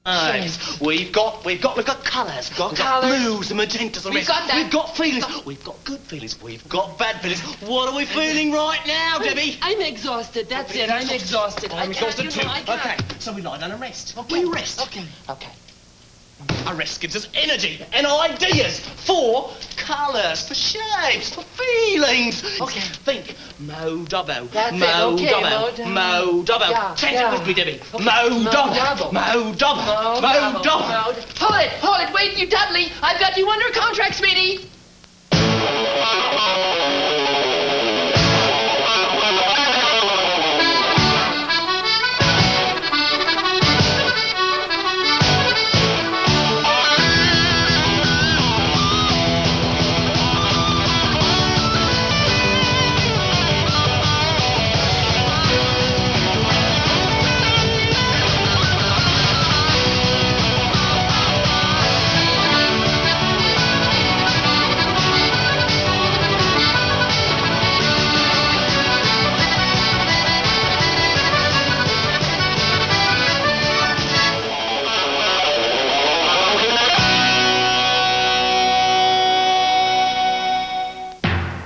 Nice. We've got colours. We've got blues and magentas and reds. We've got feelings. We've got good feelings. We've got bad feelings. What are we feeling right now, Debbie? I'm exhausted. That's it. I'm exhausted. I'm exhausted too. Okay, so we lie down and rest. We rest. Okay. A rest gives us energy and ideas for colours, for shapes, for feelings. Okay. Think. Mo Dobbo. That's Mo it. Okay, Dobbo. Mo Dobbo. Yeah, Chant yeah. it with me, Debbie. Okay. Mo Dobbo. Mo Dobbo. Mo Dobbo. Hold it. Wait, you Dudley. I've got you under contract, sweetie.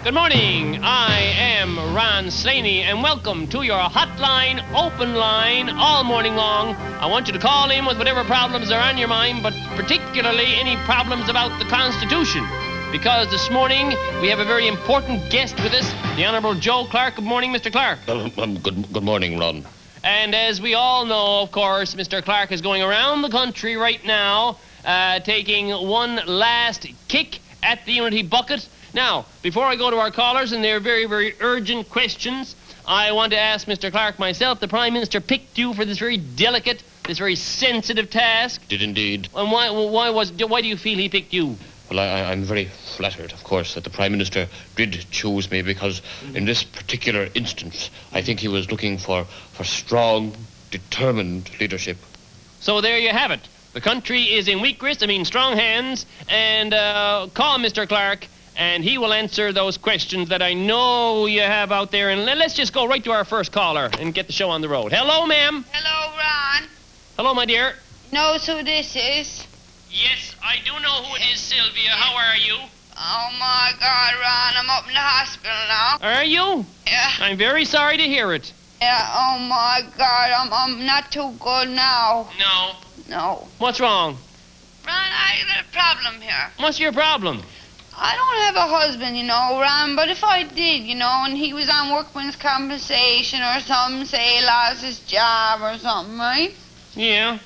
Good morning. I am Ron Slaney, and welcome to your hotline, open line, all morning long. I want you to call in with whatever problems are on your mind, but particularly any problems about the Constitution. Because this morning we have a very important guest with us, the Honorable Joe Clark. Good morning, Mr. Clark. Good morning, Ron. And as we all know, of course, Mr. Clark is going around the country right now, taking one last kick at the unity bucket. Now, before I go to our callers and their very, very urgent questions, I want to ask Mr. Clark myself. The Prime Minister picked you for this very delicate, this very sensitive task. Did indeed. And why do you feel he picked you? Well, I'm very flattered, of course, that the Prime Minister did choose me, because in this particular instance, I think he was looking for strong, determined leadership. So there you have it. The country is in weak grist, strong hands, and call Mr. Clark, and he will answer those questions that I know you have out there. And let's just go right to our first caller and get the show on the road. Hello, ma'am. Hello, Ron. Hello, my dear. Knows who this is? Yes, I do know who it is, Sylvia. How are you? Oh, my God, Ron, I'm up in the hospital now. Are you? Yeah. I'm very sorry to hear it. Yeah, oh, my God, I'm not too good now. No. What's wrong? Ron, I got a problem here. What's your problem? I don't have a husband, Ron, but if I did, and he was on workman's compensation or something, say he lost his job or something, right? Yeah.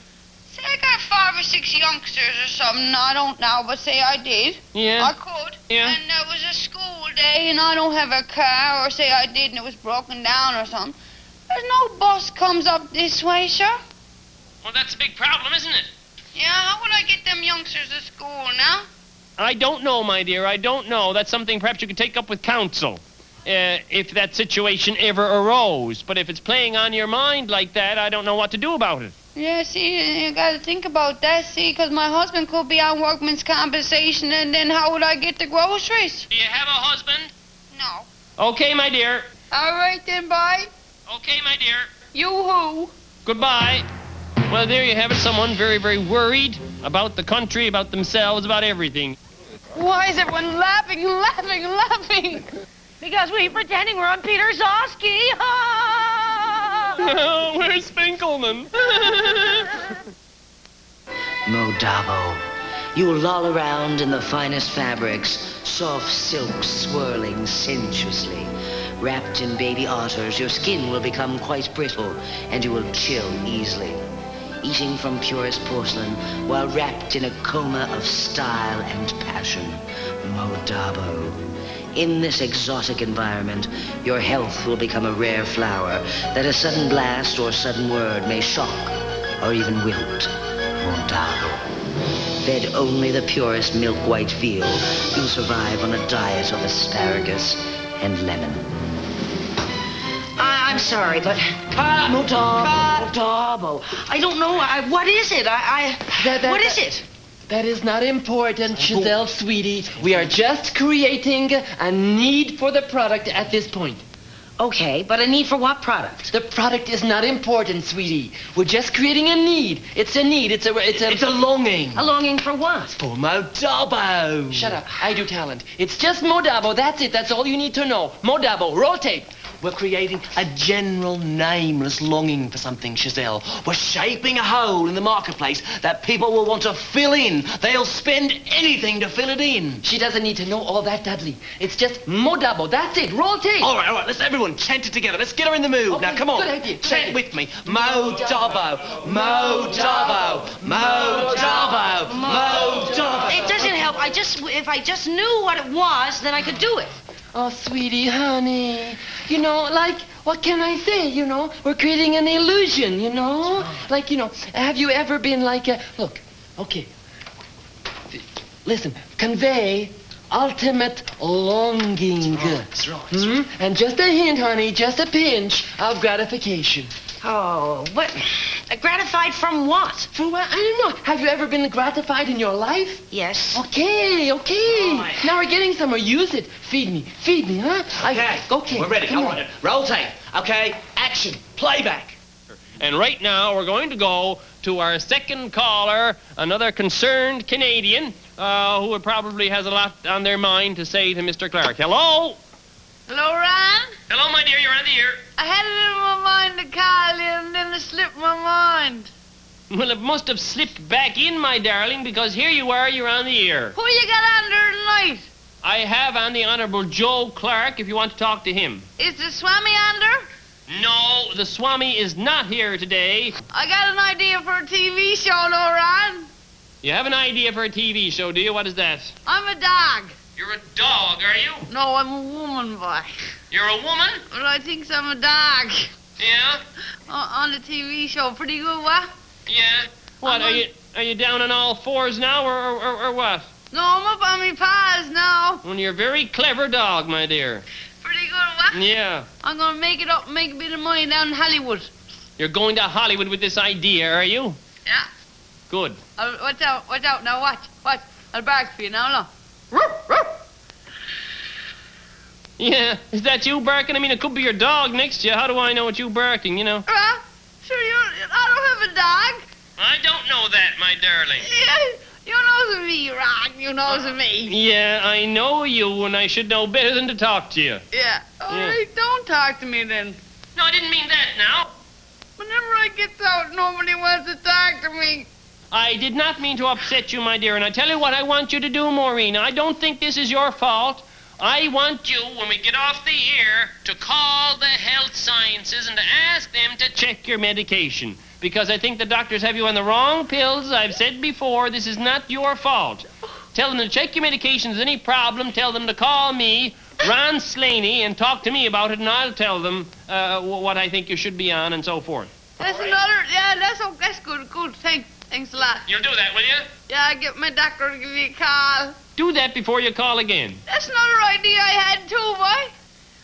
Say I got 5 or 6 youngsters or something, I don't know, but say I did. Yeah. I could. Yeah. And there was a school day and I don't have a car, or say I did and it was broken down or something. There's no bus comes up this way, sure. Well, that's a big problem, isn't it? Yeah, how would I get them youngsters to school now? I don't know, my dear. I don't know. That's something perhaps you could take up with counsel, if that situation ever arose. But if it's playing on your mind like that, I don't know what to do about it. Yeah, see, you gotta think about that, see, because my husband could be on workman's compensation, and then how would I get the groceries? Do you have a husband? No. Okay, my dear. All right, then, bye. Okay, my dear. You-hoo. Goodbye. Well, there you have it. Someone very, very worried about the country, about themselves, about everything. Why is everyone laughing? Because we're pretending we're on Peter Zosky. Where's Finkelman? Mo Dabo, you will loll around in the finest fabrics, soft silks swirling sensuously. Wrapped in baby otters, your skin will become quite brittle, and you will chill easily. Eating from purest porcelain, while wrapped in a coma of style and passion. Mo Dabo. In this exotic environment, your health will become a rare flower that a sudden blast or sudden word may shock or even wilt. Mo Dabo. Fed only the purest milk-white veal, you'll survive on a diet of asparagus and lemon. I'm sorry, but Mo Dabo. I don't know. What is it? What is it? That is not important, Giselle, sweetie. We are just creating a need for the product at this point. Okay, but a need for what product? The product is not important, sweetie. We're just creating a need. It's a need. It's a longing. A longing for what? For Modabo. Shut up. I do talent. It's just Modabo. That's it. That's all you need to know. Modabo. Roll tape. We're creating a general nameless longing for something, Chazelle. We're shaping a hole in the marketplace that people will want to fill in. They'll spend anything to fill it in. She doesn't need to know all that, Dudley. It's just Modabo. That's it. Roll tape. All right. Let's everyone chant it together. Let's get her in the mood. Okay, Now, come on. good idea. Chant with me. Modabo. Modabo. Modabo. Modabo. It doesn't help. If I just knew what it was, then I could do it. Oh, sweetie, honey. You know, like, what can I say, you know? We're creating an illusion, you know? Like, you know, have you ever been like a... Look, okay. Listen, convey ultimate longing. That's right. And just a hint, honey, just a pinch of gratification. Oh, what? Gratified from what? For what? I don't know. Have you ever been gratified in your life? Yes. Okay. Right. Now we're getting somewhere. Use it. Feed me, huh? Okay. We're ready. Come All on. right. Roll tape. Okay. Action. Playback. And right now, we're going to go to our second caller, another concerned Canadian who probably has a lot on their mind to say to Mr. Clark. Hello? Hello, Ron? Hello, my dear. You're on the air. I had it in my mind to call you, and then it slipped my mind. Well, it must have slipped back in, my darling, because here you are, you're on the air. Who you got under tonight? I have on the Honorable Joe Clark, if you want to talk to him. Is the Swami under? No, the Swami is not here today. I got an idea for a TV show, no, Ron. You have an idea for a TV show, do you? What is that? I'm a dog. You're a dog, are you? No, I'm a woman, boy. You're a woman? But I think I'm a dog. Yeah? On the TV show. Pretty good, what? Yeah. What, are you down on all fours now, or what? No, I'm up on me paws now. Well, you're a very clever dog, my dear. Pretty good, what? Yeah. I'm gonna make it up and make a bit of money down in Hollywood. You're going to Hollywood with this idea, are you? Yeah. Good. Watch out. Now watch. I'll bark for you now, look. Yeah. Is that you barking? I mean, it could be your dog next to you. How do I know it's you barking, you know? Sure, I don't have a dog. I don't know that, my darling. Yeah, you knows me, Ron. You knows me. Yeah, I know you, and I should know better than to talk to you. Yeah. All right, don't talk to me then. No, I didn't mean that now. Whenever I get out, nobody wants to talk to me. I did not mean to upset you, my dear, and I tell you what I want you to do, Maureen. I don't think this is your fault. I want you, when we get off the air, to call the health sciences and to ask them to check your medication. Because I think the doctors have you on the wrong pills. I've said before, this is not your fault. Tell them to check your medications. Any problem, tell them to call me, Ron Slaney, and talk to me about it, and I'll tell them what I think you should be on and so forth. That's another, yeah, that's good. Thanks a lot. You'll do that, will you? Yeah, I'll get my doctor to give me a call. Do that before you call again. That's another idea I had too, boy.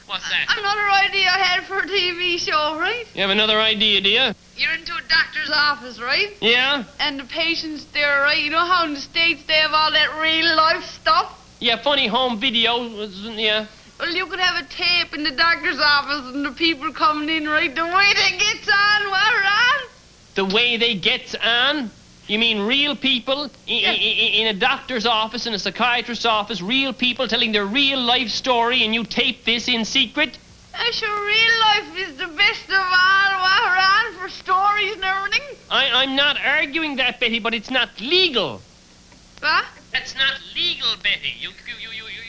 What's that? Another idea I had for a TV show, right? You have another idea, do you? You're into a doctor's office, right? Yeah? And the patient's there, right? You know how in the States they have all that real life stuff? Yeah, funny home video, yeah. Well, you could have a tape in the doctor's office and the people coming in, right? The way they gets on, what, Ron? The way they gets on? You mean real people in a doctor's office, in a psychiatrist's office, real people telling their real life story, and you tape this in secret? Sure, real life is the best of all, what, Ron, for stories and everything? I'm not arguing that, Betty, but it's not legal. What? That's not legal, Betty.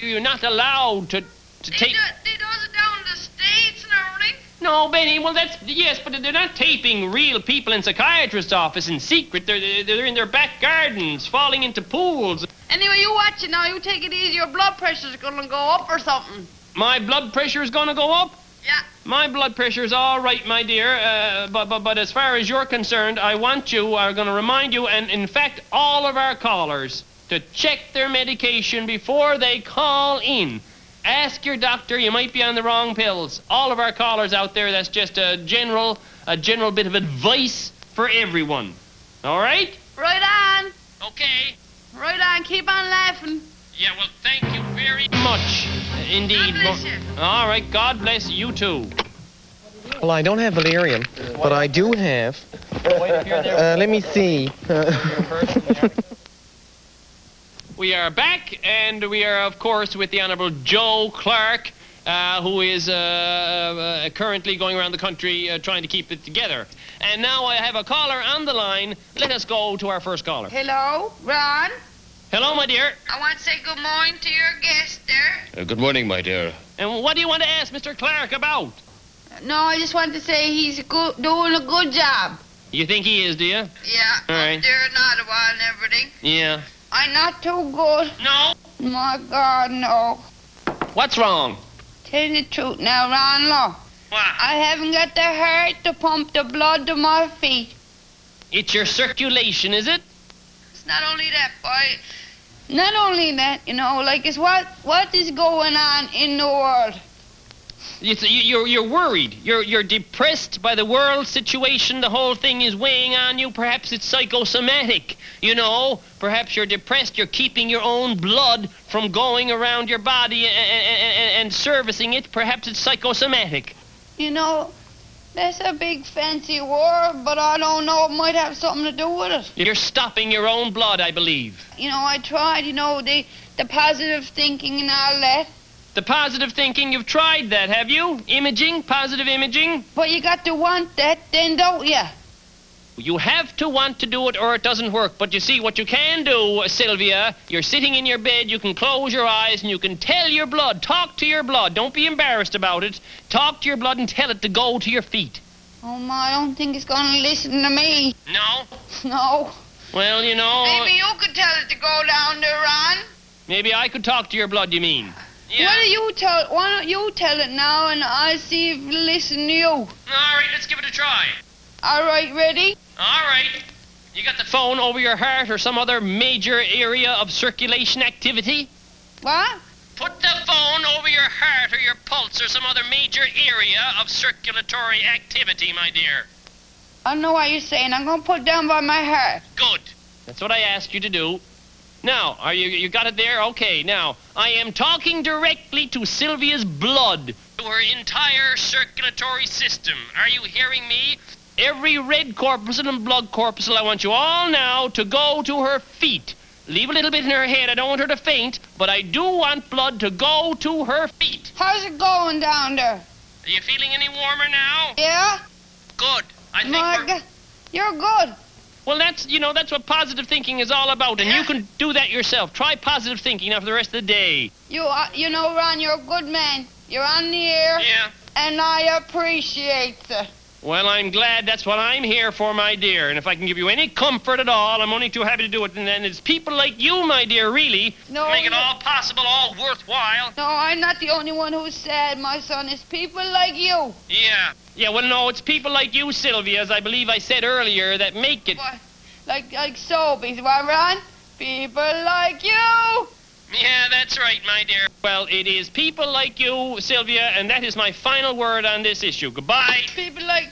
You're not allowed to tape... They does it down in the States and everything? No, Betty, well, yes, but they're not taping real people in psychiatrist's office in secret. They're in their back gardens, falling into pools. Anyway, you watch it now. You take it easy. Your blood pressure's gonna go up or something. My blood pressure is gonna go up? Yeah. My blood pressure's all right, my dear, but as far as you're concerned, I'm going to remind you, and in fact, all of our callers, to check their medication before they call in. Ask your doctor, you might be on the wrong pills. All of our callers out there, that's just a general bit of advice for everyone. All right? Right on. Okay. Right on. Keep on laughing. Yeah, well, thank you very very much. Indeed. God bless you. All right, God bless you too. Well, I don't have valerian, but I do have. Let me see. We are back, and we are, of course, with the Honourable Joe Clark, who is currently going around the country trying to keep it together. And now I have a caller on the line. Let us go to our first caller. Hello, Ron? Hello, my dear. I want to say good morning to your guest there. Good morning, my dear. And what do you want to ask Mr. Clark about? No, I just want to say he's doing a good job. You think he is, do you? Yeah, All right. up there in Ottawa and everything. Yeah. I'm not too good. No? My God, no. What's wrong? Tell you the truth now, Ron Law. What? I haven't got the heart to pump the blood to my feet. It's your circulation, is it? It's not only that, boy. Not only that, it's what is going on in the world. You're worried. You're depressed by the world situation. The whole thing is weighing on you. Perhaps it's psychosomatic. Perhaps you're depressed. You're keeping your own blood from going around your body and servicing it. Perhaps it's psychosomatic. That's a big fancy word, but I don't know. It might have something to do with it. You're stopping your own blood, I believe. I tried, the positive thinking and all that. The positive thinking, you've tried that, have you? Imaging, positive imaging? But you got to want that, then, don't you? You have to want to do it or it doesn't work. But you see, what you can do, Sylvia, you're sitting in your bed, you can close your eyes and you can tell your blood, talk to your blood. Don't be embarrassed about it. Talk to your blood and tell it to go to your feet. Oh, my, I don't think it's going to listen to me. No? No. Well, Maybe you could tell it to go down there, Ron. Maybe I could talk to your blood, you mean? Yeah. Why don't you tell it now and I'll see if it'll listen to you. All right, let's give it a try. All right, ready? All right. You got the phone over your heart or some other major area of circulation activity? What? Put the phone over your heart or your pulse or some other major area of circulatory activity, my dear. I know what you're saying. I'm going to put it down by my heart. Good. That's what I asked you to do. Now, you got it there? Okay, now, I am talking directly to Sylvia's blood, to her entire circulatory system. Are you hearing me? Every red corpuscle and blood corpuscle, I want you all now to go to her feet. Leave a little bit in her head. I don't want her to faint, but I do want blood to go to her feet. How's it going down there? Are you feeling any warmer now? Yeah? Good. I think My we're... God, you're good. Well, that's what positive thinking is all about, and you can do that yourself. Try positive thinking now for the rest of the day. Ron, you're a good man. You're on the air. Yeah. And I appreciate it. Well, I'm glad. That's what I'm here for, my dear. And if I can give you any comfort at all, I'm only too happy to do it. And then it's people like you, my dear, really, No, make it all possible, all worthwhile. No, I'm not the only one who's sad, my son. It's people like you. Yeah. Yeah, well, no, it's people like you, Sylvia, as I believe I said earlier, that make it. What? Like Sobies, what, Ron? People like you. Yeah, that's right, my dear. Well, it is people like you, Sylvia, and that is my final word on this issue. Goodbye. People like...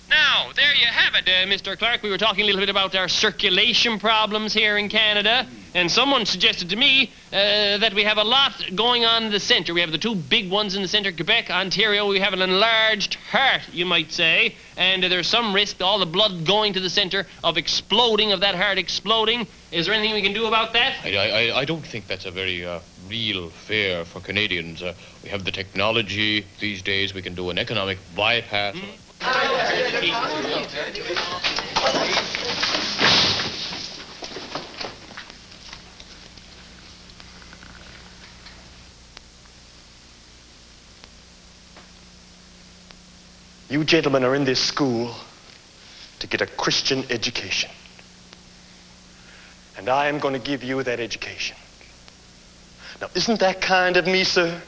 Now, there you have it, Mr. Clark. We were talking a little bit about our circulation problems here in Canada, and someone suggested to me that we have a lot going on in the centre. We have the two big ones in the centre, Quebec, Ontario. We have an enlarged heart, you might say, and there's some risk, all the blood going to the centre, of exploding, of that heart exploding. Is there anything we can do about that? I don't think that's a very real fare for Canadians. We have the technology these days. We can do an economic bypass. You gentlemen are in this school to get a Christian education. And I am going to give you that education. Now, isn't that kind of me, sir?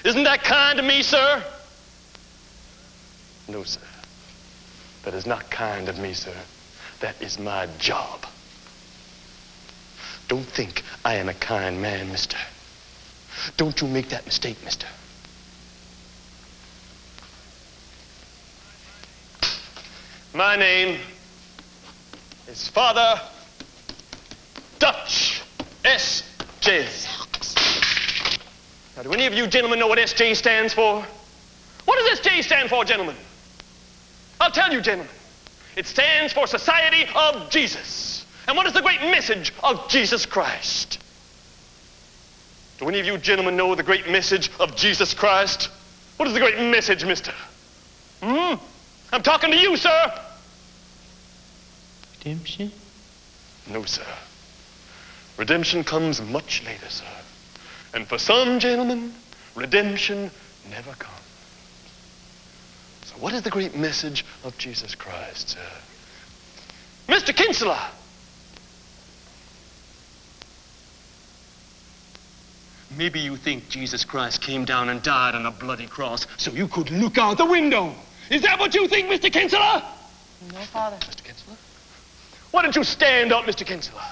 Isn't that kind of me, sir? No, sir. That is not kind of me, sir. That is my job. Don't think I am a kind man, mister. Don't you make that mistake, mister. My name is Father Dutch S. Jez. Now, do any of you gentlemen know what SJ stands for? What does SJ stand for, gentlemen? I'll tell you, gentlemen. It stands for Society of Jesus. And what is the great message of Jesus Christ? Do any of you gentlemen know the great message of Jesus Christ? What is the great message, mister? I'm talking to you, sir. Redemption? No, sir. Redemption comes much later, sir. And for some gentlemen, redemption never comes. So what is the great message of Jesus Christ, sir? Mr. Kinsella! Maybe you think Jesus Christ came down and died on a bloody cross so you could look out the window. Is that what you think, Mr. Kinsella? No, Father. Mr. Kinsella? Why don't you stand up, Mr. Kinsella?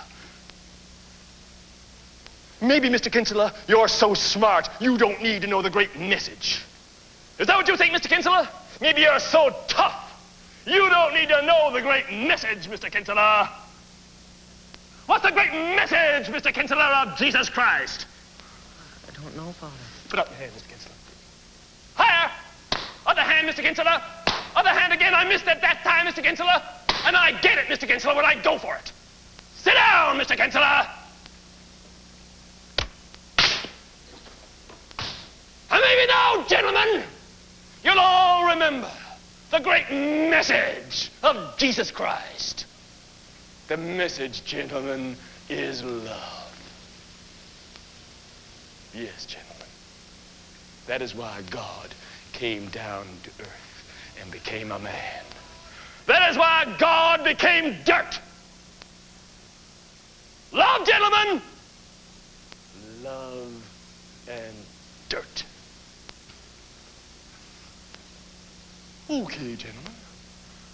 Maybe, Mr. Kinsella, you're so smart you don't need to know the great message. Is that what you think, Mr. Kinsella? Maybe you're so tough you don't need to know the great message, Mr. Kinsella. What's the great message, Mr. Kinsella, of Jesus Christ? I don't know, Father. Put up your hand, Mr. Kinsella. Higher! Other hand, Mr. Kinsella. Other hand again. I missed it that time, Mr. Kinsella. And I get it, Mr. Kinsella, when I go for it. Sit down, Mr. Kinsella. And maybe now, gentlemen, you'll all remember the great message of Jesus Christ. The message, gentlemen, is love. Yes, gentlemen. That is why God came down to earth and became a man. That is why God became dirt. Love, gentlemen. Love and dirt. Okay, gentlemen.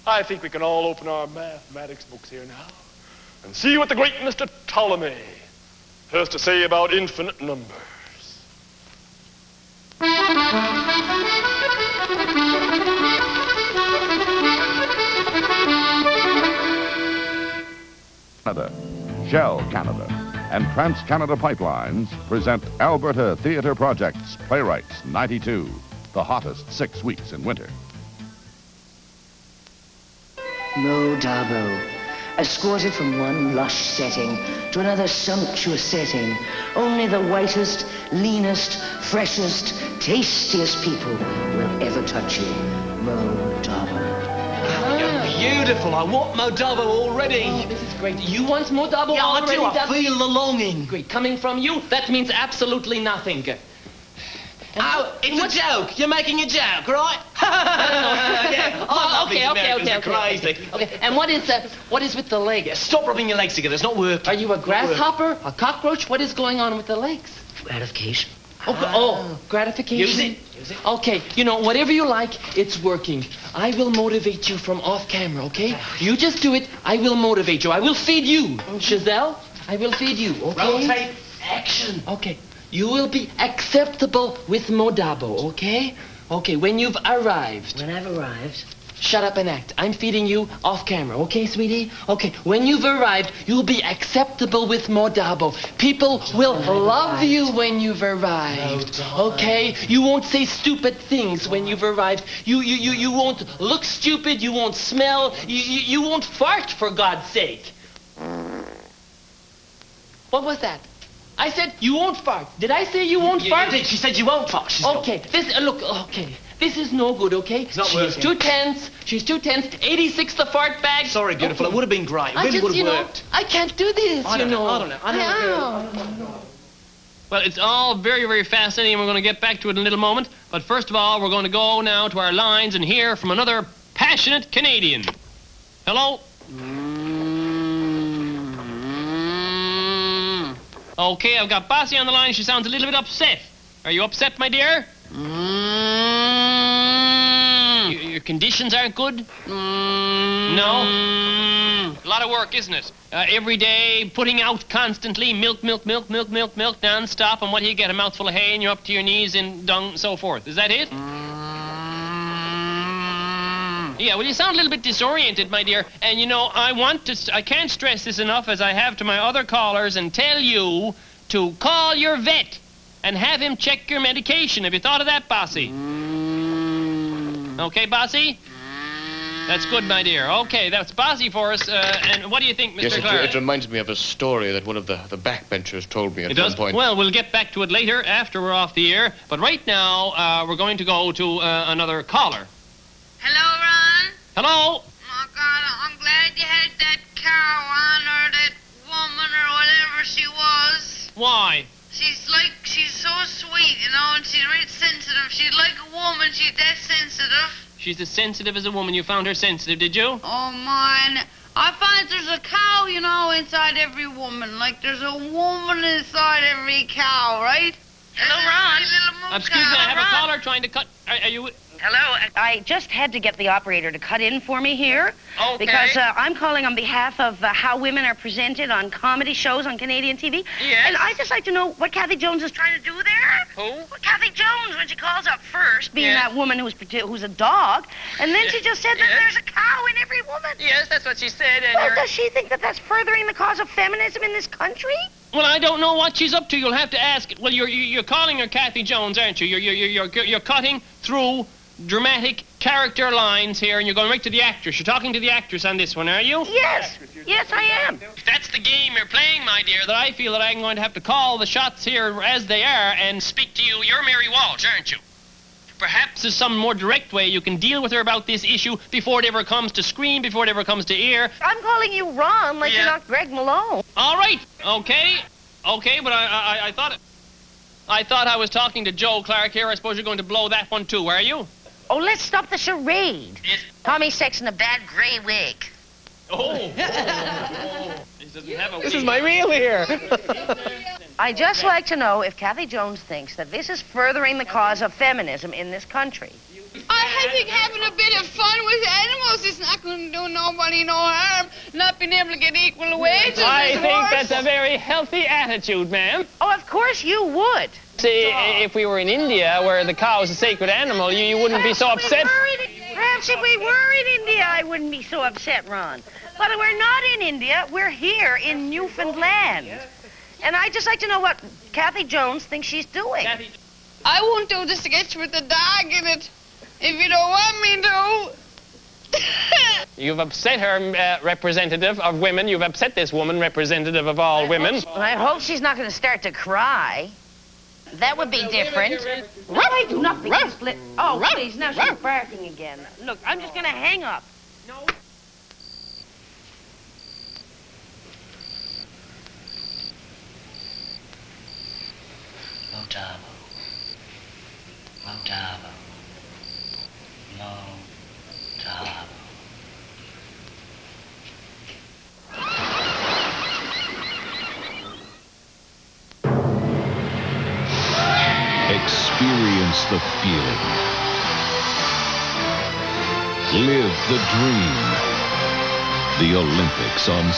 I think we can all open our mathematics books here now and see what the great Mr. Ptolemy has to say about infinite numbers. Canada, Shell Canada, and Trans-Canada Pipelines present Alberta Theatre Project's Playwrights 92, the hottest 6 weeks in winter. Mo Dabo, escorted from one lush setting to another sumptuous setting, only the whitest, leanest, freshest, tastiest people will ever touch you. Mo Dabo. You're beautiful. I want Modabo already. Oh, this is great. You want Modabo Yeah, already? I do. I feel the longing. Great. Coming from you, that means absolutely nothing. Oh, it's a joke. You're making a joke, right? Yeah. Oh, okay. Crazy. Okay. And what is with the legs? Stop rubbing your legs together. It's not working. Are you a grasshopper? A cockroach? What is going on with the legs? Gratification. Gratification. Use it. Okay, whatever you like, it's working. I will motivate you from off camera, okay? You just do it. I will motivate you. I will feed you. Giselle, I will feed you, okay? Rotate. Action. Okay. You will be acceptable with Modabo, okay? Okay, when you've arrived. When I've arrived. Shut up and act. I'm feeding you off camera, okay, sweetie? Okay, when you've arrived, you'll be acceptable with Modabo. People will love you when you've arrived, okay? You won't say stupid things when you've arrived. You won't look stupid, you won't smell, you won't fart, for God's sake. What was that? I said you won't fart. Did I say you won't fart? You did. She said you won't fart. Okay, okay. This is no good, okay? It's not She's working. too tense. She's too tense. 86 the fart bag. Sorry, beautiful. Okay. It would have been great. It I really just, would have worked. I can't do this, I don't know. I don't know. Well, it's all very, very fascinating, and we're going to get back to it in a little moment. But first of all, we're going to go now to our lines and hear from another passionate Canadian. Hello? Okay, I've got Bossy on the line. She sounds a little bit upset. Are you upset, my dear? Your conditions aren't good? No? A lot of work, isn't it? Every day, putting out constantly, milk, non-stop, and what do you get? A mouthful of hay and you're up to your knees in dung and so forth. Is that it? Yeah, well, you sound a little bit disoriented, my dear. And, I can't stress this enough, as I have to my other callers, and tell you to call your vet. and have him check your medication. Have you thought of that, Bossy? Okay, Bossy? That's good, my dear. Okay, that's Bossy for us. And what do you think, Mr. Yes, Clark? it reminds me of a story that one of the backbenchers told me at one point. Well, we'll get back to it later after we're off the air. But right now, we're going to go to another caller. Hello, Ron? Hello? Oh, God, I'm glad you had that cow on, or that woman, or whatever she was. Why? She's so sweet, you know, and she's really sensitive. She's like a woman. She's that sensitive. She's as sensitive as a woman. You found her sensitive, did you? Oh, man. I find there's a cow, you know, inside every woman. Like there's a woman inside every cow, right? Hello, Ron. Excuse me, I have a caller trying to cut... Are you... Hello. I just had to get the operator to cut in for me here. Okay. Because I'm calling on behalf of how women are presented on comedy shows on Canadian TV. Yes. And I'd just like to know what Kathy Jones is trying to do there. Who? Well, Kathy Jones, when she calls up first, being Yes. that woman who's a dog, and then she just said that Yes. there's a cow in every woman. Yes, that's what she said, and Well, does she think that that's furthering the cause of feminism in this country? Well, I don't know what she's up to. You'll have to ask... Well, you're calling her Kathy Jones, aren't you? You're cutting through dramatic character lines here, and you're going right to the actress. You're talking to the actress on this one, are you? Yes. Yes, I am. If that's the game you're playing, my dear, that I feel that I'm going to have to call the shots here as they are and speak to you. You're Mary Walsh, aren't you? Perhaps there's some more direct way you can deal with her about this issue before it ever comes to screen, before it ever comes to air. I'm calling you Ron like you're not Greg Malone. All right, okay, but I thought I was talking to Joe Clark here. I suppose you're going to blow that one too, are you? Oh, let's stop the charade. Yes. Tommy Sex in a bad gray wig. Oh. This doesn't have a This is my real hair. I'd just like to know if Kathy Jones thinks that this is furthering the cause of feminism in this country. I think having a bit of fun with animals is not going to do nobody no harm. Not being able to get equal wages. I think that's a very healthy attitude, ma'am. Oh, of course you would. See, if we were in India, where the cow is a sacred animal, you wouldn't be so upset. Perhaps if we were in India, I wouldn't be so upset, Ron. But we're not in India. We're here in Newfoundland. And I'd just like to know what Kathy Jones thinks she's doing. I won't do the sketch with the dog in it if you don't want me to. You've upset her, representative of women. You've upset this woman, representative of all women. I hope she's not going to start to cry. That would be different. I do not think it's split. Oh, please, now she's barking again. Look, I'm just going to hang up. No. Motavo. Motavo. Motavo. Experience the feeling. Live the dream. The Olympics on